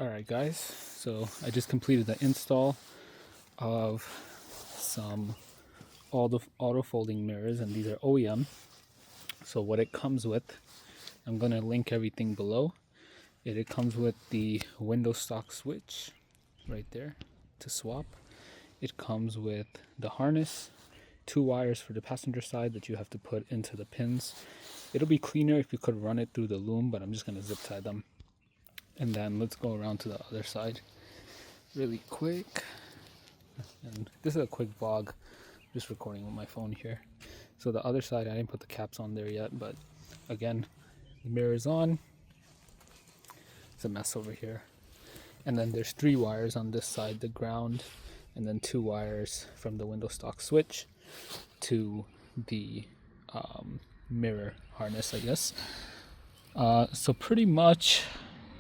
Alright guys, so I just completed the install of some auto folding mirrors, and these are OEM. So what it comes with, I'm going to link everything below. It comes with the window stock switch right there to swap. It comes with the harness, 2 wires for the passenger side that you have to put into the pins. It'll be cleaner if you could run it through the loom, but I'm just going to zip tie them. And then let's go around to the other side really quick. And this is a quick vlog, just recording with my phone here. So the other side, I didn't put the caps on there yet, but again, the mirror is on. It's a mess over here. And then there's 3 wires on this side, the ground, and then 2 wires from the window stock switch to the mirror harness, I guess. So pretty much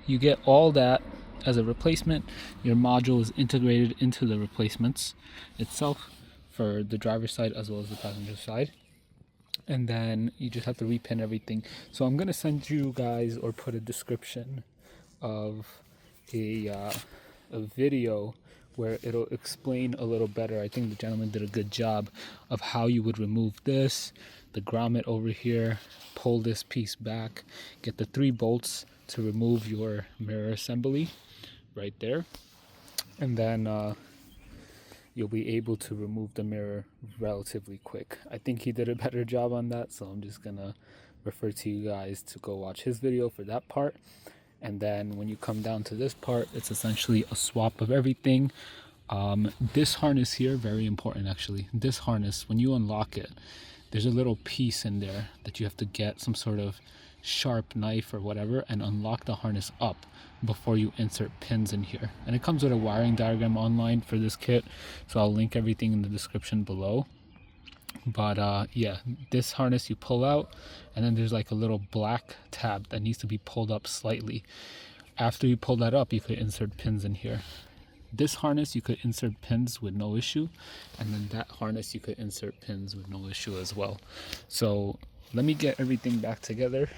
you get all that as a replacement. Your module is integrated into the replacements itself for the driver's side as well as the passenger side. And then you just have to repin everything. So I'm going to send you guys, or put a description of a video where it'll explain a little better. I think the gentleman did a good job of how you would remove this, the grommet over here, pull this piece back, get the 3 bolts to remove your mirror assembly right there, and then you'll be able to remove the mirror relatively quick. I think he did a better job on that, so I'm just gonna refer to you guys to go watch his video for that part. And then when you come down to this part, it's essentially a swap of everything. This harness here, very important actually. This harness, when you unlock it, there's a little piece in there that you have to get some sort of sharp knife or whatever and unlock the harness up before you insert pins in here. And it comes with a wiring diagram online for this kit, so I'll link everything in the description below. But yeah, this harness you pull out, and then there's like a little black tab that needs to be pulled up slightly. After you pull that up, you could insert pins in here. This harness you could insert pins with no issue, and then that harness you could insert pins with no issue as well. So let me get everything back together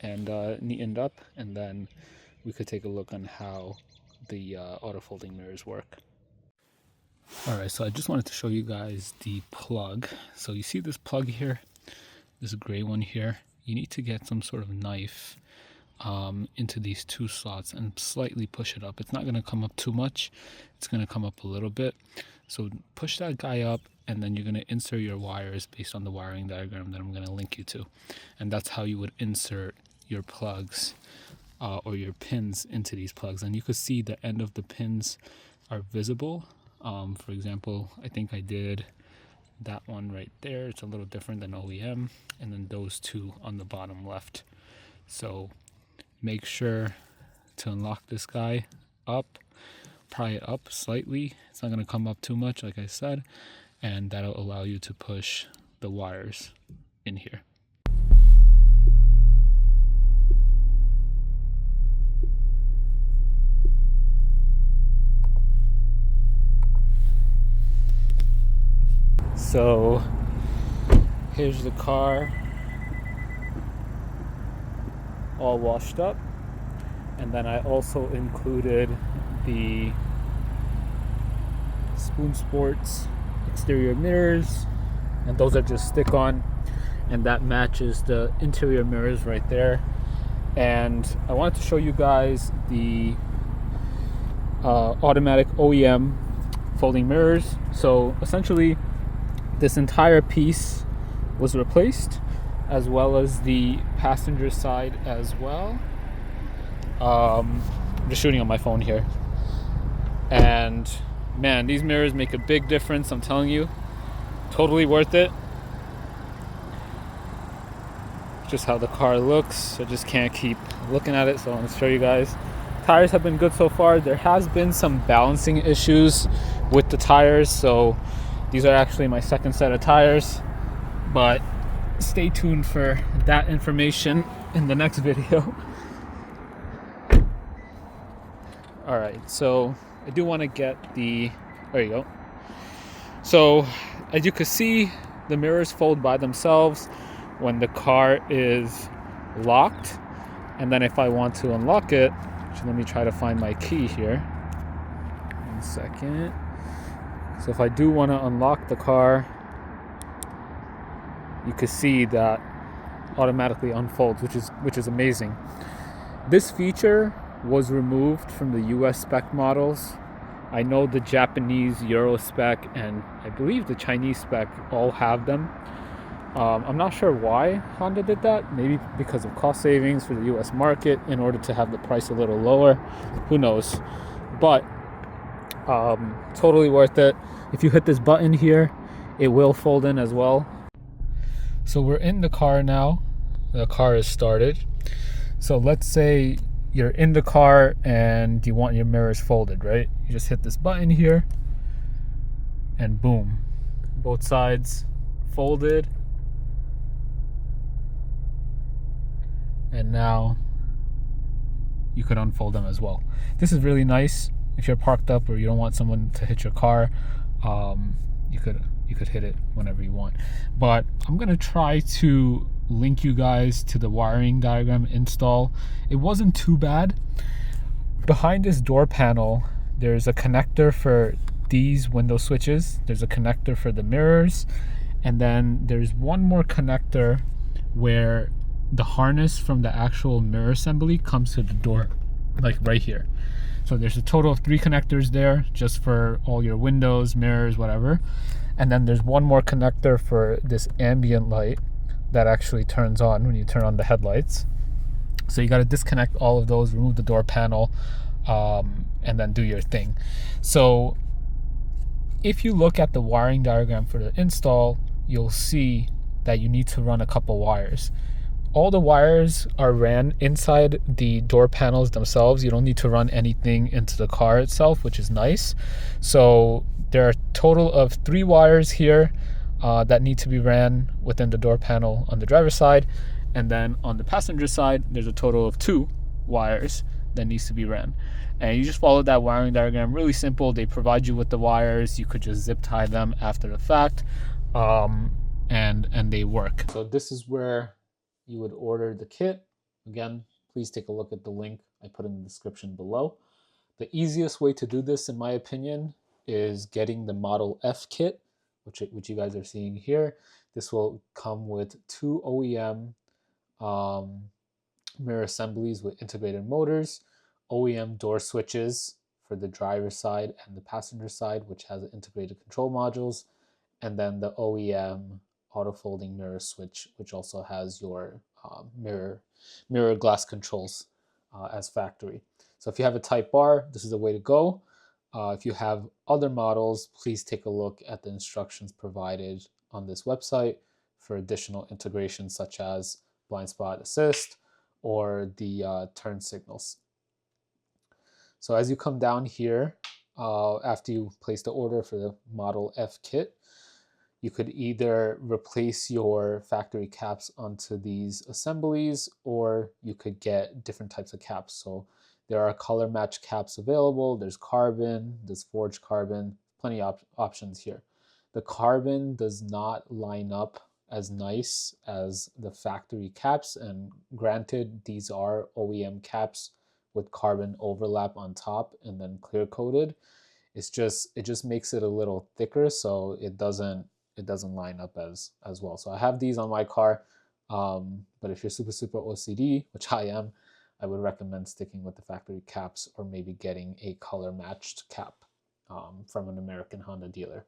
and neatened up, and then we could take a look on how the auto folding mirrors work. Alright, so I just wanted to show you guys the plug. So you see this plug here, this gray one here. You need to get some sort of knife into these 2 slots and slightly push it up. It's not going to come up too much, it's going to come up a little bit. So push that guy up, and then you're going to insert your wires based on the wiring diagram that I'm going to link you to. And that's how you would insert your plugs or your pins into these plugs. And you could see the end of the pins are visible. For example, I think I did that one right there. It's a little different than OEM. And then those 2 on the bottom left. So make sure to unlock this guy up, pry it up slightly. It's not going to come up too much, like I said, and that'll allow you to push the wires in here. So here's the car all washed up, and then I also included the Spoon Sports exterior mirrors, and those are just stick on, and that matches the interior mirrors right there. And I wanted to show you guys the automatic OEM folding mirrors. So essentially this entire piece was replaced, as well as the passenger side as well. I'm just shooting on my phone here, and man, these mirrors make a big difference. I'm telling you, totally worth it. Just how the car looks, I just can't keep looking at it, so I'm going to show you guys. Tires have been good so far. There has been some balancing issues with the tires, so these are actually my second set of tires, but stay tuned for that information in the next video. Alright, so I do want to get there you go. So as you can see, the mirrors fold by themselves when the car is locked, and then if I want to unlock it, Actually, let me try to find my key here. 1 second. So if I do want to unlock the car, you can see that automatically unfolds, which is amazing. This feature was removed from the US spec models. I know the Japanese Euro spec and I believe the Chinese spec all have them. I'm not sure why Honda did that. Maybe because of cost savings for the US market in order to have the price a little lower. Who knows? But totally worth it. If you hit this button here, it will fold in as well. So we're in the car now. The car is started. So let's say you're in the car and you want your mirrors folded, right? You just hit this button here and boom, both sides folded. And now you could unfold them as well. This is really nice if you're parked up or you don't want someone to hit your car. You could hit it whenever you want. But I'm gonna try to link you guys to the wiring diagram install. It wasn't too bad. Behind this door panel, there's a connector for these window switches. There's a connector for the mirrors. And then there's one more connector where the harness from the actual mirror assembly comes to the door, like right here. So there's a total of 3 connectors there just for all your windows, mirrors, whatever. And then there's one more connector for this ambient light that actually turns on when you turn on the headlights. So you got to disconnect all of those, remove the door panel, and then do your thing. So if you look at the wiring diagram for the install, you'll see that you need to run a couple wires. All the wires are ran inside the door panels themselves. You don't need to run anything into the car itself, which is nice. So there are a total of 3 wires here that need to be ran within the door panel on the driver's side. And then on the passenger side, there's a total of 2 wires that needs to be ran. And you just follow that wiring diagram. Really simple. They provide you with the wires. You could just zip tie them after the fact, and they work. So this is where you would order the kit. Again, please take a look at the link I put in the description below. The easiest way to do this, in my opinion, is getting the Model F kit, which you guys are seeing here. This will come with 2 OEM mirror assemblies with integrated motors, OEM door switches for the driver's side and the passenger side, which has integrated control modules, and then the OEM auto folding mirror switch, which also has your mirror glass controls as factory. So if you have a Type R, this is the way to go. If you have other models, please take a look at the instructions provided on this website for additional integrations such as blind spot assist or the turn signals. So as you come down here, after you place the order for the Model F kit, you could either replace your factory caps onto these assemblies, or you could get different types of caps. So there are color match caps available. There's carbon, there's forged carbon, plenty of options here. The carbon does not line up as nice as the factory caps, and granted, these are OEM caps with carbon overlap on top and then clear coated. It just makes it a little thicker, so it doesn't line up as well. So I have these on my car, but if you're super OCD, which I am, I would recommend sticking with the factory caps or maybe getting a color matched cap from an American Honda dealer.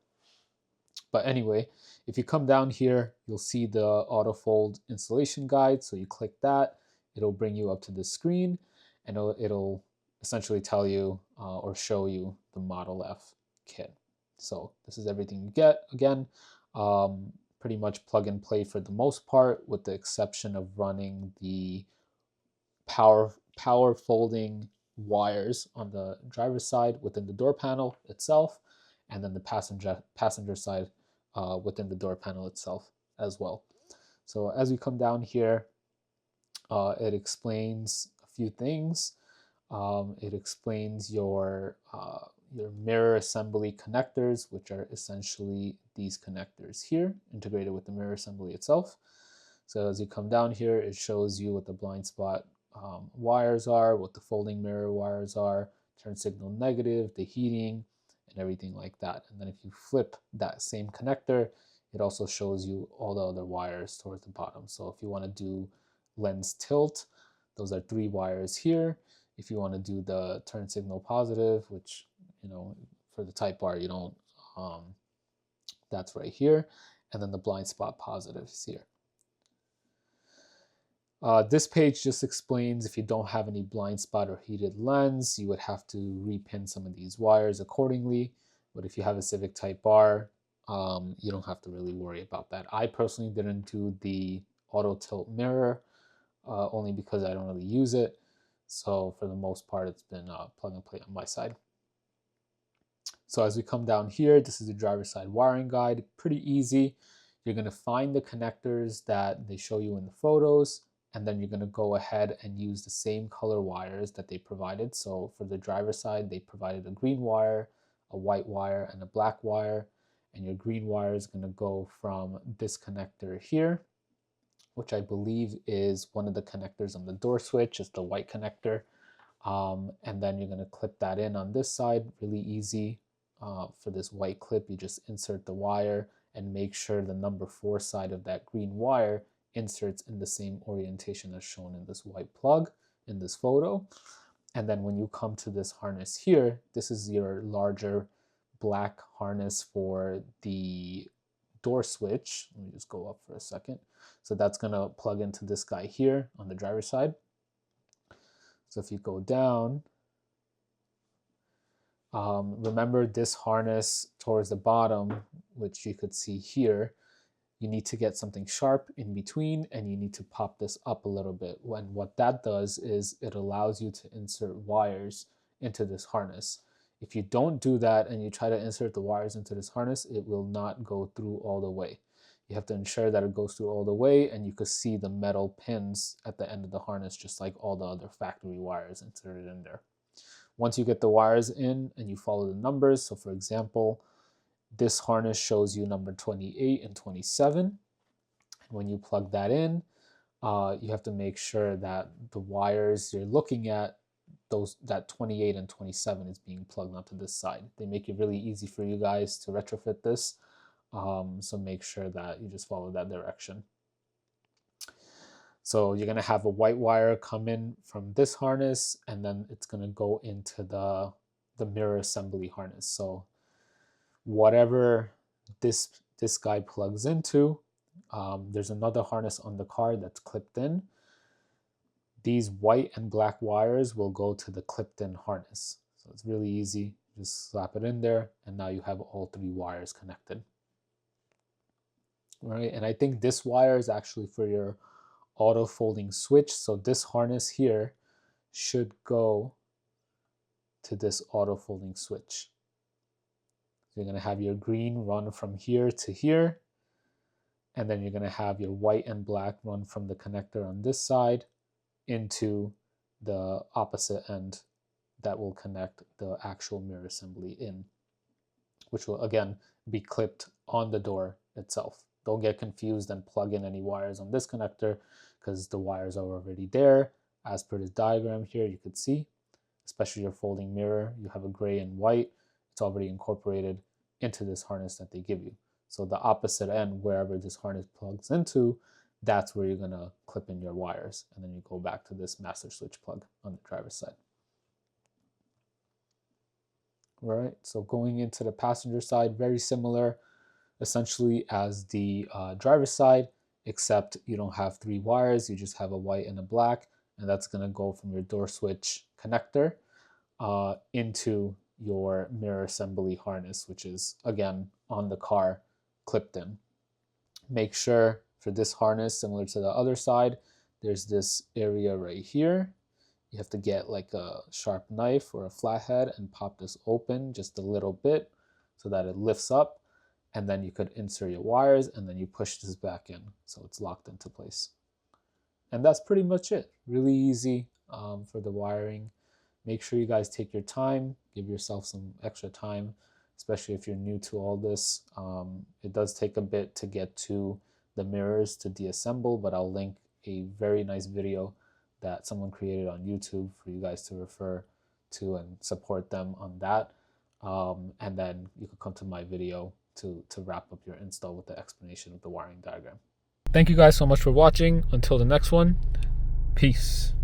But anyway, if you come down here, you'll see the auto fold installation guide. So you click that, it'll bring you up to the screen, and it'll essentially tell you or show you the Model F kit. So this is everything you get. Again, pretty much plug and play for the most part, with the exception of running the power folding wires on the driver's side within the door panel itself, and then the passenger side within the door panel itself as well. So as we come down here, it explains a few things. It explains your mirror assembly connectors, which are essentially these connectors here, integrated with the mirror assembly itself. So as you come down here, it shows you what the blind spot wires are, what the folding mirror wires are, turn signal negative, the heating, and everything like that. And then if you flip that same connector, it also shows you all the other wires towards the bottom. So if you want to do lens tilt, those are 3 wires here. If you want to do the turn signal positive, which, you know, for the type R, you don't, that's right here. And then the blind spot positive is here. This page just explains if you don't have any blind spot or heated lens, you would have to repin some of these wires accordingly. But if you have a Civic Type R, you don't have to really worry about that. I personally didn't do the auto tilt mirror, only because I don't really use it. So for the most part, it's been plug and play on my side. So as we come down here, this is the driver's side wiring guide. Pretty easy. You're going to find the connectors that they show you in the photos, and then you're going to go ahead and use the same color wires that they provided. So for the driver's side, they provided a green wire, a white wire, and a black wire. And your green wire is going to go from this connector here, which I believe is one of the connectors on the door switch. It's the white connector. And then you're going to clip that in on this side. Really easy. For this white clip, you just insert the wire and make sure the number 4 side of that green wire inserts in the same orientation as shown in this white plug in this photo. And then when you come to this harness here, this is your larger black harness for the door switch. Let me just go up for a second. So that's going to plug into this guy here on the driver's side. So if you go down, remember this harness towards the bottom, which you could see here, you need to get something sharp in between and you need to pop this up a little bit. When what that does is it allows you to insert wires into this harness. If you don't do that and you try to insert the wires into this harness, it will not go through all the way. You have to ensure that it goes through all the way, and you could see the metal pins at the end of the harness just like all the other factory wires inserted in there. Once you get the wires in and you follow the numbers, so for example, this harness shows you number 28 and 27. When you plug that in, you have to make sure that the wires you're looking at, that 28 and 27 is being plugged onto this side. They make it really easy for you guys to retrofit this, so make sure that you just follow that direction. So you're going to have a white wire come in from this harness, and then it's going to go into the mirror assembly harness. So whatever this guy plugs into, there's another harness on the car that's clipped in. These white and black wires will go to the clipped in harness. So it's really easy. Just slap it in there, and now you have all 3 wires connected. All right, and I think this wire is actually for your auto folding switch. So this harness here should go to this auto folding switch. So you're going to have your green run from here to here, and then you're going to have your white and black run from the connector on this side into the opposite end that will connect the actual mirror assembly in, which will again be clipped on the door itself. Don't get confused and plug in any wires on this connector, because the wires are already there. As per this diagram here, you could see, especially your folding mirror, you have a gray and white. It's already incorporated into this harness that they give you. So the opposite end, wherever this harness plugs into, that's where you're going to clip in your wires. And then you go back to this master switch plug on the driver's side. All right, so going into the passenger side, very similar essentially as the driver's side, except you don't have 3 wires, you just have a white and a black, and that's going to go from your door switch connector into your mirror assembly harness, which is again on the car clipped in. Make sure for this harness, similar to the other side, there's this area right here. You have to get like a sharp knife or a flathead and pop this open just a little bit so that it lifts up, and then you could insert your wires and then you push this back in so it's locked into place. And that's pretty much it. Really easy for the wiring. Make sure you guys take your time, give yourself some extra time, especially if you're new to all this. It does take a bit to get to the mirrors to deassemble, but I'll link a very nice video that someone created on YouTube for you guys to refer to and support them on that. And then you could come to my video to wrap up your install with the explanation of the wiring diagram. Thank you guys so much for watching. Until the next one, peace.